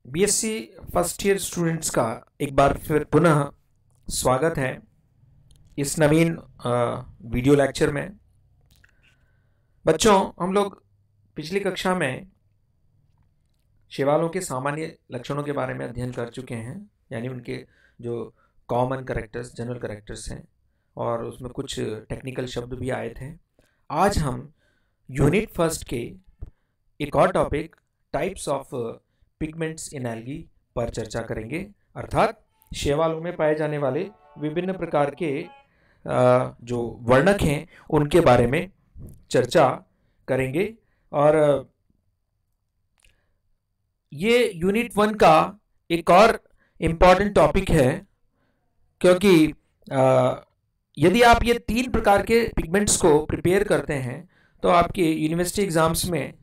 BSc first year students का एक बार फिर पुनः स्वागत है इस नवीन वीडियो लेक्चर में। बच्चों, हम लोग पिछली कक्षा में शैवालों के सामान्य लक्षणों के बारे में अध्ययन कर चुके हैं, यानी उनके जो कॉमन कैरेक्टर्स, जनरल कैरेक्टर्स हैं, और उसमें कुछ टेक्निकल शब्द भी आए थे। आज हम यूनिट फर्स्ट के एक और topic types of pigments in algae पर चर्चा करेंगे, अर्थात शैवालों में पाए जाने वाले विभिन्न प्रकार के जो वर्णक हैं उनके बारे में चर्चा करेंगे। और ये यूनिट 1 का एक और इम्पॉर्टेंट टॉपिक है, क्योंकि यदि आप ये 3 प्रकार के पिगमेंट्स को प्रिपेयर करते हैं तो आपके यूनिवर्सिटी एग्जाम्स में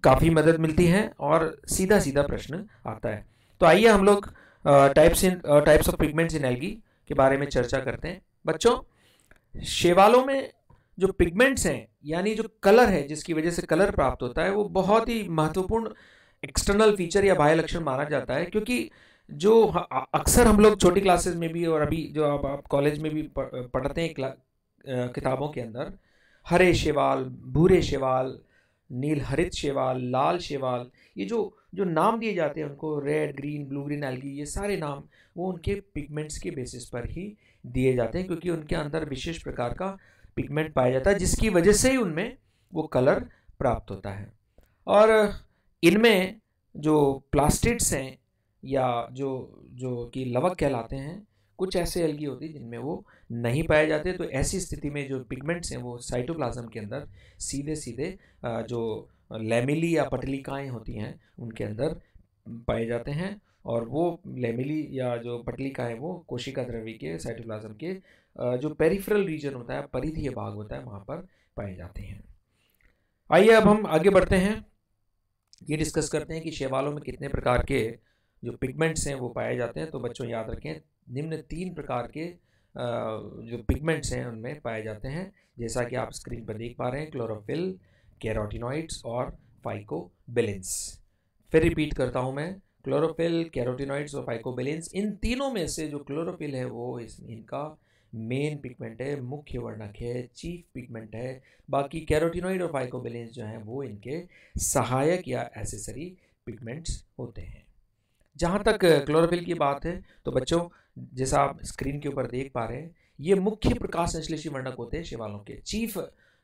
काफ़ी मदद मिलती है और सीधा सीधा प्रश्न आता है। तो आइए हम लोग types of pigments in algae के बारे में चर्चा करते हैं। बच्चों, शैवालों में जो पिगमेंट्स हैं, यानी जो कलर है, जिसकी वजह से कलर प्राप्त होता है, वो बहुत ही महत्वपूर्ण एक्सटर्नल फीचर या बाह्य लक्षण माना जाता है। क्योंकि जो अक्सर हम लोग छोटी क्लासेस में भी और अभी जो आप कॉलेज में भी पढ़ते हैं किताबों के अंदर, हरे शैवाल, भूरे शैवाल, नील हरित शैवाल, लाल शैवाल, ये जो नाम दिए जाते हैं उनको, red, green, blue green algae, ये सारे नाम वो उनके पिगमेंट्स के बेसिस पर ही दिए जाते हैं, क्योंकि उनके अंदर विशेष प्रकार का पिगमेंट पाया जाता है जिसकी वजह से ही उनमें वो कलर प्राप्त होता है। और इनमें जो प्लास्टिड्स हैं या जो कि लवक कहलाते हैं, कुछ ऐसे एल्गी होती है जिनमें वो नहीं पाए जाते। तो ऐसी स्थिति में जो पिगमेंट्स हैं वो साइटोप्लाज्म के अंदर सीधे सीधे जो लैमेली या पटलिकाएं होती हैं उनके अंदर पाए जाते हैं, और वो लैमेली या जो पटलिकाएं वो कोशिका द्रव्य के, साइटोप्लाज्म के जो पेरिफेरल रीजन होता है, परिधीय भाग होता है, वहाँ पर पाए जाते हैं। आइए अब हम आगे बढ़ते हैं, ये डिस्कस करते हैं कि शैवालों में कितने प्रकार के जो पिगमेंट्स हैं वो पाए जाते हैं। तो बच्चों याद रखें, निम्न 3 प्रकार के जो पिगमेंट्स हैं उनमें पाए जाते हैं, जैसा कि आप स्क्रीन पर देख पा रहे हैं, क्लोरोफिल, कैरोटीनॉइड्स और फाइकोबिलेंस। फिर रिपीट करता हूं मैं, क्लोरोफिल, कैरोटीनॉइड्स और फाइकोबिलेंस। इन तीनों में से जो क्लोरोफिल है वो इनका मेन पिगमेंट है, मुख्य वर्णक है, चीफ पिगमेंट है। बाकी कैरोटीनॉइड और फाइकोबिलेंस जो हैं वो इनके सहायक या एसेसरी पिगमेंट्स होते हैं। जहाँ तक क्लोरोफिल की बात है तो बच्चों, जैसा आप स्क्रीन के ऊपर देख पा रहे हैं, ये मुख्य प्रकाश संश्लेषी वर्णक होते हैं शैवालों के, चीफ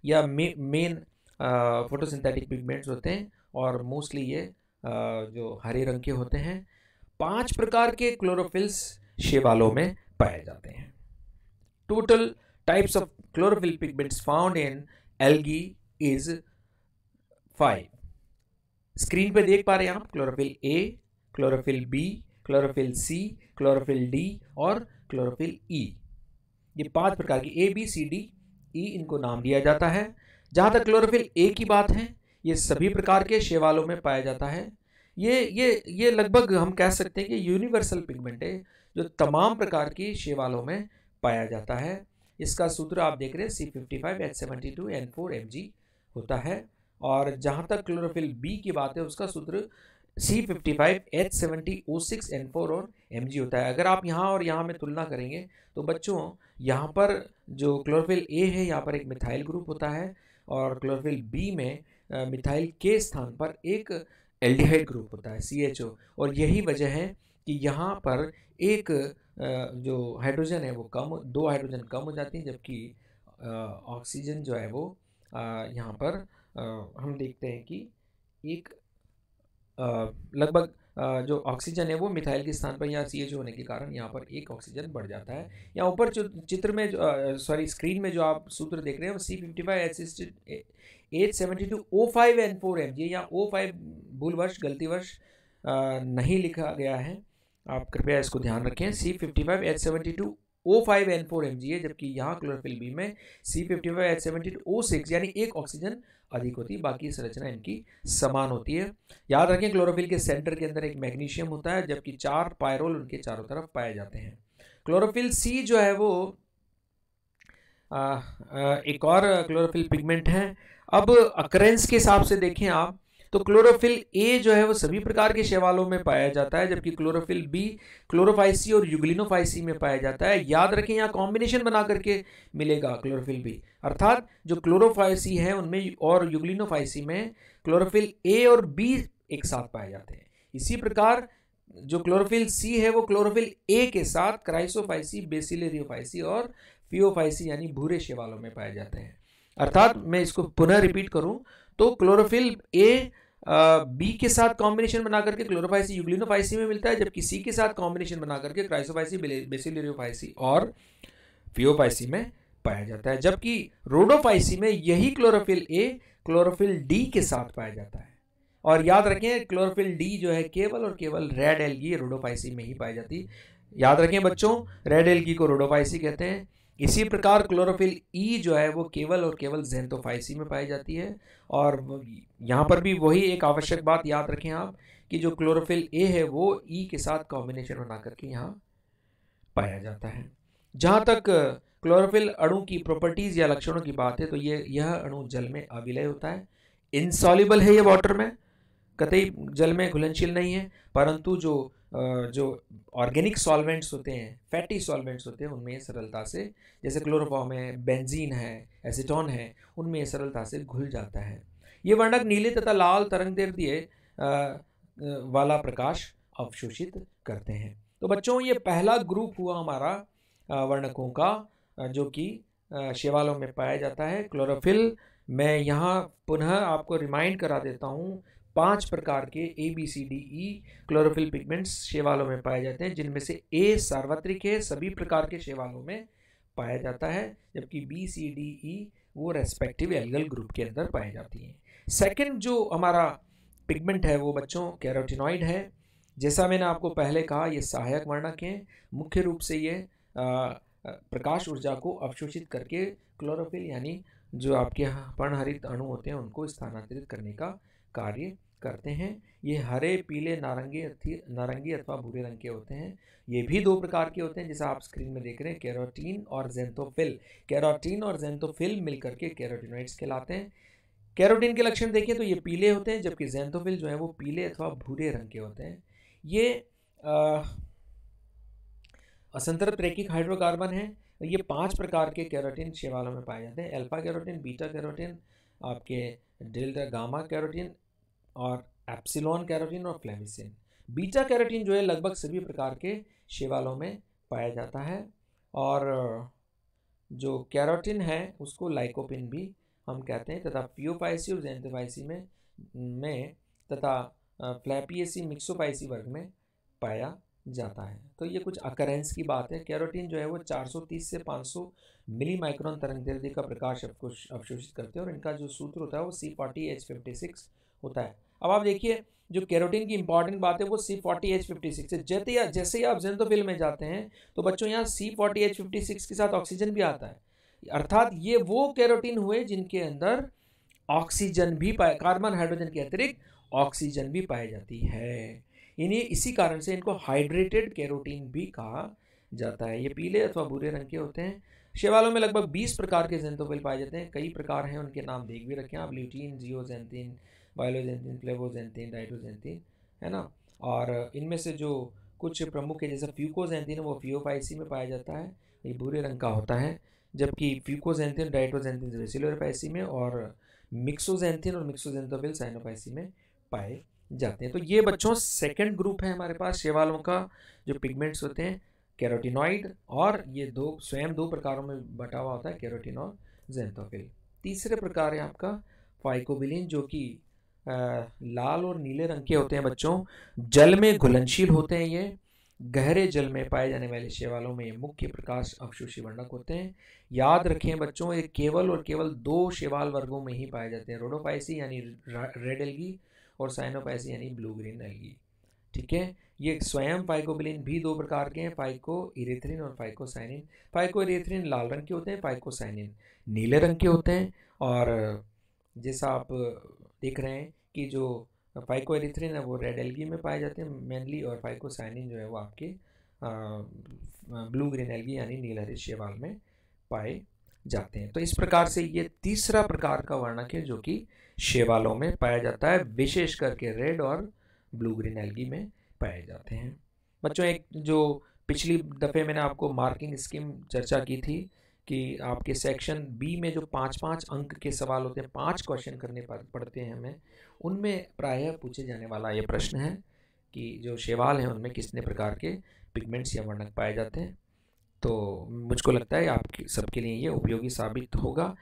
या मेन फोटोसिंथेटिक पिगमेंट्स होते हैं, और मोस्टली ये जो हरे रंग के होते हैं। 5 प्रकार के क्लोरोफिल्स शैवालों में पाए जाते हैं। Total types of chlorophyll pigments found in algae is 5। Screen पे देख पा रहे हैं आप, chlorophyll A, chlorophyll B, chlorophyll C, chlorophyll D और क्लोरोफिल ई। ये 5 प्रकार की, A B C D E, इनको नाम दिया जाता है। जहाँ तक क्लोरोफिल ए की बात है, ये सभी प्रकार के शैवालों में पाया जाता है। ये लगभग हम कह सकते हैं कि यूनिवर्सल पिगमेंट है, जो तमाम प्रकार की शैवालों में पाया जाता है। इसका सूत्र आप देख रहे हैं, C55H72N4Mg होता है। और जहाँ तक क्लोरोफिल बी की बात है, उसका सूत्र C55H70O6N4 और Mg होता है। अगर आप यहाँ और यहाँ में तुलना करेंगे तो बच्चों, यहाँ पर जो क्लोरोफिल ए है, यहाँ पर एक मिथाइल ग्रुप होता है, और क्लोरोफिल बी में मिथाइल के स्थान पर एक एल्डिहाइड ग्रुप होता है, CHO। और यही वजह है कि यहाँ पर एक जो हाइड्रोजन है वो 2 हाइड्रोजन कम हो जाती हैं, जबकि ऑक्सीजन जो है वो यहाँ पर हम देखते हैं कि एक लगभग जो ऑक्सीजन है वो मिथाइल के स्थान पर यहाँ CHO होने के कारण यहाँ पर एक ऑक्सीजन बढ़ जाता है। यहाँ ऊपर जो चित्र में स्क्रीन में जो आप सूत्र देख रहे हैं वो C55H72O5N4Mg, यहाँ O5 भूलवश, गलतीवश नहीं लिखा गया है, आप कृपया इसको ध्यान रखें। C55H72O5N4Mg है, जबकि यहाँ क्लोरोफिल बी में C55H72O6, यानी एक ऑक्सीजन अधिक होती है, बाकी संरचना इनकी समान होती है। याद रखें, क्लोरोफिल के सेंटर के अंदर एक मैग्नीशियम होता है, जबकि 4 पायरोल उनके चारों तरफ पाए जाते हैं। क्लोरोफिल सी जो है वो एक और क्लोरोफिल पिगमेंट है। अब अकरेंस के हिसाब से देखें आप तो क्लोरोफिल ए जो है वो सभी प्रकार के शैवालों में पाया जाता है, जबकि क्लोरोफिल बी क्लोरोफाइसी और यूग्लिनोफाइसी में पाया जाता है। याद रखें यहाँ कॉम्बिनेशन बना करके मिलेगा क्लोरोफिल बी, अर्थात जो क्लोरोफाइसी है उनमें और यूग्लिनोफाइसी में क्लोरोफिल ए और बी एक साथ पाए जाते हैं। इसी प्रकार जो क्लोरोफिल सी है वो क्लोरोफिल ए के साथ क्राइसोफाइसी, बेसिलरियोफाइसी और फियोफाइसी यानी भूरे शैवालों में पाए जाते हैं। अर्थात मैं इसको पुनः रिपीट करूं तो क्लोरोफिल ए बी के साथ कॉम्बिनेशन बना करके क्लोरोफाइसी यूग्लिनोफाइसी में मिलता है, जबकि सी के साथ कॉम्बिनेशन बना करके क्राइसोफाइसी, बेसिलरियोफाइसी और फियोफाइसी में पाया जाता है। जबकि रोडोफाइसी में यही क्लोरोफिल ए क्लोरोफिल डी के साथ पाया जाता है। और याद रखें क्लोरोफिल डी जो है केवल और केवल रेड एल्गी रोडोफाइसी में ही पाई जाती है। याद रखें बच्चों, रेड एल्गी को रोडोफाइसी कहते हैं। इसी प्रकार क्लोरोफिल ई जो है वो केवल और केवल ज़ेंथोफाइसी में पाई जाती है। और यहाँ पर भी वही एक आवश्यक बात याद रखें आप कि जो क्लोरोफिल ए है वो ई के साथ कॉम्बिनेशन बना करके यहाँ पाया जाता है। जहाँ तक क्लोरोफिल अणु की प्रॉपर्टीज या लक्षणों की बात है तो यह अणु जल में अविलय होता है, इनसॉल्युबल है ये वाटर में, कतई जल में घुलनशील नहीं है, परंतु जो ऑर्गेनिक सॉल्वेंट्स होते हैं, फैटी सॉल्वेंट्स होते हैं, उनमें सरलता से, जैसे क्लोरोफॉर्म है, बेंजीन है, एसीटोन है, उनमें सरलता से घुल जाता है। ये वर्णक नीले तथा लाल तरंगदैर्ध्य वाला प्रकाश अवशोषित करते हैं। तो बच्चों ये पहला ग्रुप हुआ हमारा वर्णकों का जो कि शैवालों में पाया जाता है। क्लोरोफिल मैं यहाँ पुनः आपको रिमाइंड करा देता हूँ, 5 प्रकार के ABCDE क्लोरोफिल पिगमेंट्स शैवालों में पाए जाते हैं, जिनमें से A सार्वत्रिक है, सभी प्रकार के शैवालों में पाया जाता है, जबकि BCDE वो रेस्पेक्टिव एल्गल ग्रुप के अंदर पाई जाती हैं। सेकंड जो हमारा पिगमेंट है वो बच्चों कैरोटिनॉइड है। जैसा मैंने आपको पहले कहा ये सहायक वर्णक हैं, मुख्य रूप से ये प्रकाश ऊर्जा को अवशोषित करके क्लोरोफिल यानी जो आपके पर्णहरित अणु होते हैं उनको स्थानांतरित करने का कार्य करते हैं। ये हरे, पीले, नारंगी अथवा भूरे रंग के होते हैं। ये भी 2 प्रकार के होते हैं, जैसा आप स्क्रीन में देख रहे हैं, कैरोटीन और ज़ेंथोफिल। कैरोटीन और ज़ेंथोफिल मिलकर के कैरोटिनॉइड्स कहलाते हैं। कैरोटीन के लक्षण देखिए तो ये पीले होते हैं, जबकि ज़ेंथोफिल जो है वो पीले अथवा भूरे रंग के होते हैं। ये असंतृप्त रैखिक हाइड्रोकार्बन है। ये 5 प्रकार के कैरोटीन शैवालों में पाए जाते हैं, अल्फा कैरोटीन, बीटा कैरोटीन, आपके डेल्टा गामा कैरोटीन और एप्सिलॉन कैरोटीन और फ्लेविसिन। बीटा कैरोटीन जो है लगभग सभी प्रकार के शैवालों में पाया जाता है, और जो कैरोटीन है उसको लाइकोपिन भी हम कहते हैं, तथा फियोफाइसी और ज़ेंथोफाइसी में तथा फ्लैपियेसी मिक्सोफाइसी वर्ग में पाया जाता है। तो ये कुछ अकरेंस की बात है। कैरोटीन जो है वो 430 से 500 मिली माइक्रोन तरंगदैर्ध्य का प्रकाश अवशोषित करते हैं, और इनका जो सूत्र होता है वो C40H56 होता है। अब आप देखिए जो कैरोटीन की इंपॉर्टेंट बात है वो C40H56 है। जैसे ही आप ज़ेंथोफिल में जाते हैं तो बच्चों यहाँ C40H56 के साथ ऑक्सीजन भी आता है, अर्थात ये वो कैरोटीन हुए जिनके अंदर ऑक्सीजन भी पाए, कार्बन हाइड्रोजन के अतिरिक्त ऑक्सीजन भी पाई जाती है। इसी कारण से इनको हाइड्रेटेड कैरोटीन भी कहा जाता है। ये पीले अथवा भूरे रंग के होते हैं। शैवालों में लगभग 20 प्रकार के ज़ेंथोफिल पाए जाते हैं। कई प्रकार हैं, उनके नाम देख भी रखें आप, ल्यूटीन, जियोजेंथिन, बायोलोजेंथिन, फ्लेवोजेंथिन, डाइटोजेंथिन, है ना। और इनमें से जो कुछ प्रमुख है, जैसे फ्यूकोजेंथिन वो फियोफाइसी में पाया जाता है, ये भूरे रंग का होता है, जबकि फ्यूकोजेंथिन, डाइटोजेंथिन बेसिलोफाइसी में, और मिक्सोजेंथिन और मिक्सोजेंथोफिल साइनोफाइसी में पाए जाते हैं। तो ये बच्चों सेकंड ग्रुप है हमारे पास शैवालों का जो पिगमेंट्स होते हैं, कैरोटिनॉइड, और ये स्वयं 2 प्रकारों में बटा हुआ होता है, कैरोटीन और ज़ेंथोफिल। तीसरे प्रकार है आपका फाइकोबिलिन, जो कि लाल और नीले रंग के होते हैं बच्चों, जल में घुलनशील होते हैं। ये गहरे जल में पाए जाने वाले शैवालों में मुख्य प्रकाश अवशोषी वर्णक होते हैं। याद रखें बच्चों, ये केवल और केवल 2 शैवाल वर्गों में ही पाए जाते हैं, रोडोफाइसी यानी रेड एल्गी और साइनोफाइसी यानी ब्लू ग्रीन एल्गी। ठीक है, ये स्वयं फाइकोबिलिन भी 2 प्रकार के हैं, फाइको इरेथ्रिन और फाइकोसाइनिन। फाइको इरेथ्रिन लाल रंग के होते हैं, फाइकोसाइनिन नीले रंग के होते हैं। और जैसा आप देख रहे हैं कि जो फाइको इरेथ्रिन है वो रेड एल्गी में पाए जाते हैं मेनली, और फाइकोसाइनिन जो है वो आपके ब्लू ग्रीन एल्गी यानी नील हरित शैवाल में पाए जाते हैं। तो इस प्रकार से ये तीसरा प्रकार का वर्णक है जो कि शैवालों में पाया जाता है, विशेष करके रेड और ब्लू ग्रीन एल्गी में पाए जाते हैं। बच्चों, एक जो पिछली दफ़े मैंने आपको मार्किंग स्कीम चर्चा की थी कि आपके सेक्शन बी में जो 5-5 अंक के सवाल होते हैं, 5 क्वेश्चन करने पड़ते हैं हमें, उनमें प्रायः पूछे जाने वाला ये प्रश्न है कि जो शैवाल हैं उनमें कितने प्रकार के पिगमेंट्स या वर्णक पाए जाते हैं। तो मुझको लगता है आपके सबके लिए ये उपयोगी साबित होगा।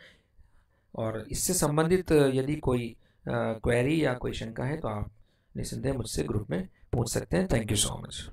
और इससे संबंधित यदि कोई क्वेरी या कोई शंका है तो आप निस्संदेह मुझसे ग्रुप में पूछ सकते हैं। Thank you so much.